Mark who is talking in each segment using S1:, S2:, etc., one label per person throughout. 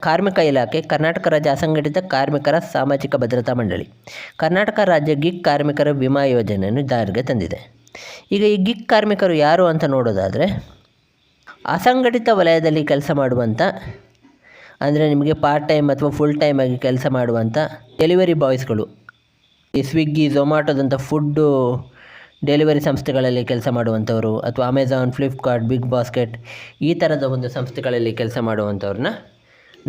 S1: ಕಾರ್ಮಿಕ ಇಲಾಖೆ, ಕರ್ನಾಟಕ ರಾಜ್ಯ ಅಸಂಘಟಿತ ಕಾರ್ಮಿಕರ ಸಾಮಾಜಿಕ ಭದ್ರತಾ ಮಂಡಳಿ, ಕರ್ನಾಟಕ ರಾಜ್ಯ ಗಿಗ್ ಕಾರ್ಮಿಕರ ವಿಮಾ ಯೋಜನೆಯನ್ನು ಜಾರಿಗೆ ತಂದಿದೆ. ಈಗ ಈ ಗಿಗ್ ಕಾರ್ಮಿಕರು ಯಾರು ಅಂತ ನೋಡೋದಾದರೆ, ಅಸಂಘಟಿತ ವಲಯದಲ್ಲಿ ಕೆಲಸ ಮಾಡುವಂಥ, ಅಂದರೆ ನಿಮಗೆ ಪಾರ್ಟ್ ಟೈಮ್ ಅಥವಾ ಫುಲ್ ಟೈಮ್ ಆಗಿ ಕೆಲಸ ಮಾಡುವಂಥ ಡೆಲಿವರಿ ಬಾಯ್ಸ್ಗಳು, ಈ ಸ್ವಿಗ್ಗಿ, ಝೊಮ್ಯಾಟೋದಂಥ ಫುಡ್ಡು ಡೆಲಿವರಿ ಸಂಸ್ಥೆಗಳಲ್ಲಿ ಕೆಲಸ ಮಾಡುವಂಥವರು, ಅಥವಾ ಅಮೆಝಾನ್, ಫ್ಲಿಪ್ಕಾರ್ಟ್, ಬಿಗ್ ಬಾಸ್ಕೆಟ್ ಈ ಥರದ ಒಂದು ಸಂಸ್ಥೆಗಳಲ್ಲಿ ಕೆಲಸ ಮಾಡುವಂಥವ್ರನ್ನ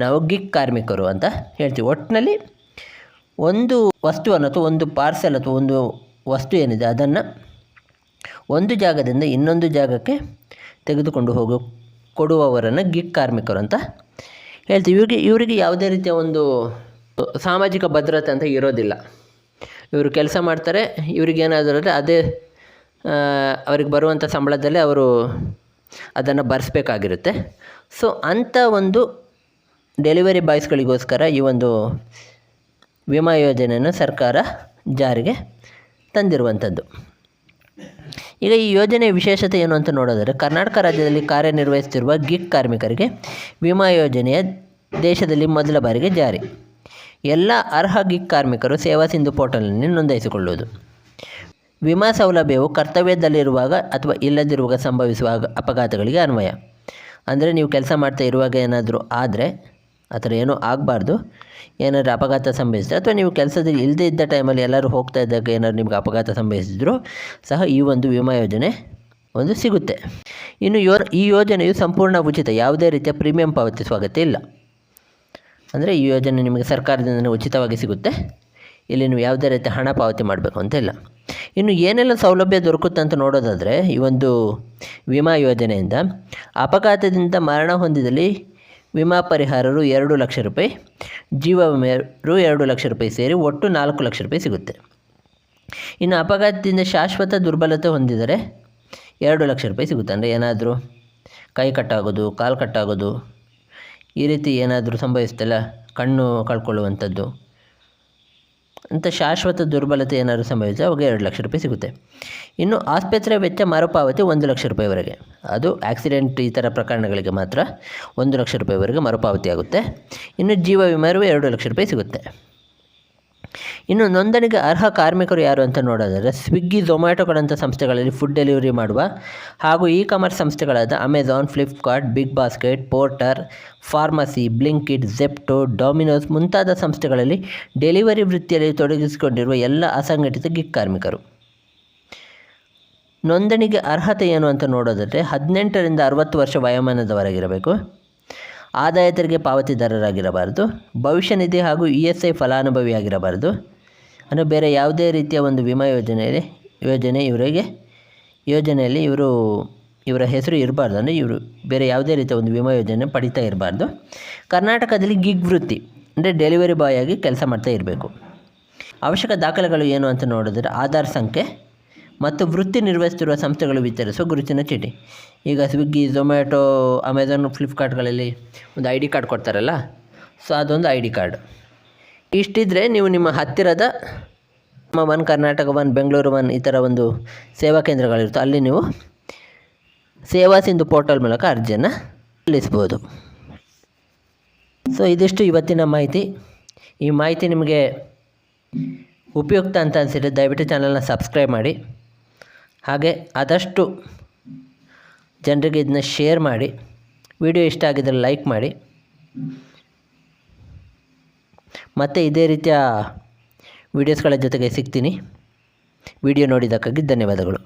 S1: ನಾವು ಗಿಗ್ ಕಾರ್ಮಿಕರು ಅಂತ ಹೇಳ್ತೀವಿ. ಒಟ್ಟಿನಲ್ಲಿ ಒಂದು ವಸ್ತುವನ್ನು ಅಥವಾ ಒಂದು ಪಾರ್ಸೆಲ್ ಅಥವಾ ಒಂದು ವಸ್ತು ಏನಿದೆ ಅದನ್ನು ಒಂದು ಜಾಗದಿಂದ ಇನ್ನೊಂದು ಜಾಗಕ್ಕೆ ತೆಗೆದುಕೊಂಡು ಕೊಡುವವರನ್ನು ಗಿಗ್ ಕಾರ್ಮಿಕರು ಅಂತ ಹೇಳ್ತೀವಿ. ಇವರಿಗೆ ಯಾವುದೇ ರೀತಿಯ ಒಂದು ಸಾಮಾಜಿಕ ಭದ್ರತೆ ಅಂತ ಇರೋದಿಲ್ಲ. ಇವರು ಕೆಲಸ ಮಾಡ್ತಾರೆ, ಇವ್ರಿಗೇನಾದರೂ ಅದೇ ಅವ್ರಿಗೆ ಬರುವಂಥ ಸಂಬಳದಲ್ಲೇ ಅವರು ಅದನ್ನು ಭರಿಸ್ಬೇಕಾಗಿರುತ್ತೆ. ಸೊ ಅಂಥ ಒಂದು ಡೆಲಿವರಿ ಬಾಯ್ಸ್ಗಳಿಗೋಸ್ಕರ ಈ ಒಂದು ವಿಮಾ ಯೋಜನೆಯನ್ನು ಸರ್ಕಾರ ಜಾರಿಗೆ ತಂದಿರುವಂಥದ್ದು. ಈಗ ಈ ಯೋಜನೆಯ ವಿಶೇಷತೆ ಏನು ಅಂತ ನೋಡೋದಾದರೆ, ಕರ್ನಾಟಕ ರಾಜ್ಯದಲ್ಲಿ ಕಾರ್ಯನಿರ್ವಹಿಸುತ್ತಿರುವ ಗಿಗ್ ಕಾರ್ಮಿಕರಿಗೆ ವಿಮಾ ಯೋಜನೆಯ ದೇಶದಲ್ಲಿ ಮೊದಲ ಬಾರಿಗೆ ಜಾರಿ. ಎಲ್ಲ ಅರ್ಹ ಗಿಗ್ ಕಾರ್ಮಿಕರು ಸೇವಾ ಸಿಂಧು ಪೋರ್ಟಲ್ನಲ್ಲಿ ನೋಂದಾಯಿಸಿಕೊಳ್ಳುವುದು. ವಿಮಾ ಸೌಲಭ್ಯವು ಕರ್ತವ್ಯದಲ್ಲಿರುವಾಗ ಅಥವಾ ಇಲ್ಲದಿರುವಾಗ ಸಂಭವಿಸುವ ಅಪಘಾತಗಳಿಗೆ ಅನ್ವಯ. ಅಂದರೆ ನೀವು ಕೆಲಸ ಮಾಡ್ತಾ ಇರುವಾಗ ಏನಾದರೂ ಆದರೆ, ಆ ಥರ ಏನೂ ಆಗಬಾರ್ದು, ಏನಾದರೂ ಅಪಘಾತ ಸಂಭವಿಸಿದ್ರೆ, ಅಥವಾ ನೀವು ಕೆಲಸದಲ್ಲಿ ಇಲ್ಲದೇ ಇದ್ದ ಟೈಮಲ್ಲಿ ಎಲ್ಲರೂ ಹೋಗ್ತಾ ಇದ್ದಾಗ ಏನಾದ್ರು ನಿಮ್ಗೆ ಅಪಘಾತ ಸಂಭವಿಸಿದ್ರು ಸಹ ಈ ಒಂದು ವಿಮಾ ಯೋಜನೆ ಒಂದು ಸಿಗುತ್ತೆ. ಇನ್ನು ಈ ಯೋಜನೆಯು ಸಂಪೂರ್ಣ ಉಚಿತ, ಯಾವುದೇ ರೀತಿಯ ಪ್ರೀಮಿಯಂ ಪಾವತಿಸುವ ಅಗತ್ಯ ಇಲ್ಲ. ಅಂದರೆ ಈ ಯೋಜನೆ ನಿಮಗೆ ಸರ್ಕಾರದಿಂದ ಉಚಿತವಾಗಿ ಸಿಗುತ್ತೆ. ಇಲ್ಲಿ ನೀವು ಯಾವುದೇ ರೀತಿಯ ಹಣ ಪಾವತಿ ಮಾಡಬೇಕು ಅಂತ ಇಲ್ಲ. ಇನ್ನು ಏನೆಲ್ಲ ಸೌಲಭ್ಯ ದೊರಕುತ್ತೆ ಅಂತ ನೋಡೋದಾದರೆ, ಈ ಒಂದು ವಿಮಾ ಯೋಜನೆಯಿಂದ ಅಪಘಾತದಿಂದ ಮರಣ ಹೊಂದಿದಲ್ಲಿ ವಿಮಾ ಪರಿಹಾರರು 2 ಲಕ್ಷ ರೂಪಾಯಿ, ಜೀವ ವಿಮೆರು 2 ಲಕ್ಷ ರೂಪಾಯಿ ಸೇರಿ ಒಟ್ಟು 4 ಲಕ್ಷ ರೂಪಾಯಿ ಸಿಗುತ್ತೆ. ಇನ್ನು ಅಪಘಾತದಿಂದ ಶಾಶ್ವತ ದುರ್ಬಲತೆ ಹೊಂದಿದರೆ 2 ಲಕ್ಷ ರೂಪಾಯಿ ಸಿಗುತ್ತೆ. ಅಂದರೆ ಏನಾದರೂ ಕೈ ಕಟ್ಟಾಗೋದು, ಕಾಲು ಕಟ್ಟಾಗೋದು, ಈ ರೀತಿ ಏನಾದರೂ ಸಂಭವಿಸ್ತಲ್ಲ, ಕಣ್ಣು ಕಳ್ಕೊಳ್ಳುವಂಥದ್ದು, ಅಂಥ ಶಾಶ್ವತ ದುರ್ಬಲತೆ ಏನಾದರೂ ಸಂಭವಿಸಿದರೆ ಅವಾಗ 2 ಲಕ್ಷ ರೂಪಾಯಿ ಸಿಗುತ್ತೆ. ಇನ್ನು ಆಸ್ಪತ್ರೆ ವೆಚ್ಚ ಮರುಪಾವತಿ 1 ಲಕ್ಷ ರೂಪಾಯಿವರೆಗೆ, ಅದು ಆಕ್ಸಿಡೆಂಟ್ ಈ ಥರ ಪ್ರಕರಣಗಳಿಗೆ ಮಾತ್ರ 1 ಲಕ್ಷ ರೂಪಾಯಿವರೆಗೆ ಮರುಪಾವತಿ ಆಗುತ್ತೆ. ಇನ್ನು ಜೀವ ವಿಮೆಯೂ 2 ಲಕ್ಷ ರೂಪಾಯಿ ಸಿಗುತ್ತೆ. ಇನ್ನು ನೋಂದಣಿಗೆ ಅರ್ಹ ಕಾರ್ಮಿಕರು ಯಾರು ಅಂತ ನೋಡೋದಾದರೆ, ಸ್ವಿಗ್ಗಿ, ಝೊಮ್ಯಾಟೋಗಳಂಥ ಸಂಸ್ಥೆಗಳಲ್ಲಿ ಫುಡ್ ಡೆಲಿವರಿ ಮಾಡುವ ಹಾಗೂ ಇ ಕಾಮರ್ಸ್ ಸಂಸ್ಥೆಗಳಾದ Amazon, Flipkart, Big Basket, Porter, pharmacy, Blinkit, Zepto, Domino's ಮುಂತಾದ ಸಂಸ್ಥೆಗಳಲ್ಲಿ ಡೆಲಿವರಿ ವೃತ್ತಿಯಲ್ಲಿ ತೊಡಗಿಸಿಕೊಂಡಿರುವ ಎಲ್ಲ ಅಸಂಘಟಿತ ಗಿಗ್ ಕಾರ್ಮಿಕರು. ನೋಂದಣಿಗೆ ಅರ್ಹತೆ ಏನು ಅಂತ ನೋಡೋದಾದರೆ, 18ರಿಂದ 60 ವರ್ಷ ವಯೋಮಾನದವರಾಗಿರಬೇಕು, ಆದಾಯ ತೆರಿಗೆ ಪಾವತಿದಾರರಾಗಿರಬಾರ್ದು, ಭವಿಷ್ಯ ನಿಧಿ ಹಾಗೂ ESI ಫಲಾನುಭವಿಯಾಗಿರಬಾರ್ದು. ಅಂದರೆ ಬೇರೆ ಯಾವುದೇ ರೀತಿಯ ಒಂದು ವಿಮಾ ಯೋಜನೆಯಲ್ಲಿ ಇವರ ಹೆಸರು ಇರಬಾರ್ದು. ಅಂದರೆ ಇವರು ಬೇರೆ ಯಾವುದೇ ರೀತಿಯ ಒಂದು ವಿಮಾ ಯೋಜನೆ ಪಡಿತಾ ಇರಬಾರ್ದು. ಕರ್ನಾಟಕದಲ್ಲಿ ಗಿಗ್ ವೃತ್ತಿ ಅಂದರೆ ಡೆಲಿವರಿ ಬಾಯ್ ಆಗಿ ಕೆಲಸ ಮಾಡ್ತಾ ಇರಬೇಕು. ಅವಶ್ಯಕ ದಾಖಲೆಗಳು ಏನು ಅಂತ ನೋಡಿದ್ರೆ, ಆಧಾರ್ ಸಂಖ್ಯೆ ಮತ್ತು ವೃತ್ತಿ ನಿರ್ವಹಿಸುತ್ತಿರುವ ಸಂಸ್ಥೆಗಳು ವಿತರಿಸುವ ಗುರುತಿನ ಚೀಟಿ. ಈಗ ಸ್ವಿಗ್ಗಿ, ಝೊಮ್ಯಾಟೋ, ಅಮೆಝಾನ್, ಫ್ಲಿಪ್ಕಾರ್ಟ್ಗಳಲ್ಲಿ ಒಂದು ID ಕಾರ್ಡ್ ಕೊಡ್ತಾರಲ್ಲ, ಸೊ ಅದೊಂದು ID ಕಾರ್ಡ್ ಇಷ್ಟಿದ್ರೆ ನೀವು ನಿಮ್ಮ ಹತ್ತಿರದ one Karnataka, one Bengaluru, one ಈ ಥರ ಒಂದು ಸೇವಾ ಕೇಂದ್ರಗಳಿರುತ್ತೆ, ಅಲ್ಲಿ ನೀವು ಸೇವಾ ಸಿಂಧು ಪೋರ್ಟಲ್ ಮೂಲಕ ಅರ್ಜಿಯನ್ನು ಸಲ್ಲಿಸ್ಬೋದು. ಸೊ ಇದಿಷ್ಟು ಇವತ್ತಿನ ಮಾಹಿತಿ. ಈ ಮಾಹಿತಿ ನಿಮಗೆ ಉಪಯುಕ್ತ ಅಂತ ಅನಿಸಿದರೆ ದಯವಿಟ್ಟು ಚಾನಲ್ನ ಸಬ್ಸ್ಕ್ರೈಬ್ ಮಾಡಿ. ಹಾಗೆ ಆದಷ್ಟು ಜನರಿಗೆ ಇದನ್ನ ಶೇರ್ ಮಾಡಿ. ವಿಡಿಯೋ ಇಷ್ಟ ಆಗಿದ್ದರೆ ಲೈಕ್ ಮಾಡಿ. ಮತ್ತು ಇದೇ ರೀತಿಯ ವೀಡಿಯೋಸ್ಗಳ ಜೊತೆಗೆ ಸಿಗ್ತೀನಿ. ವಿಡಿಯೋ ನೋಡಿದ್ದಕ್ಕಾಗಿ ಧನ್ಯವಾದಗಳು.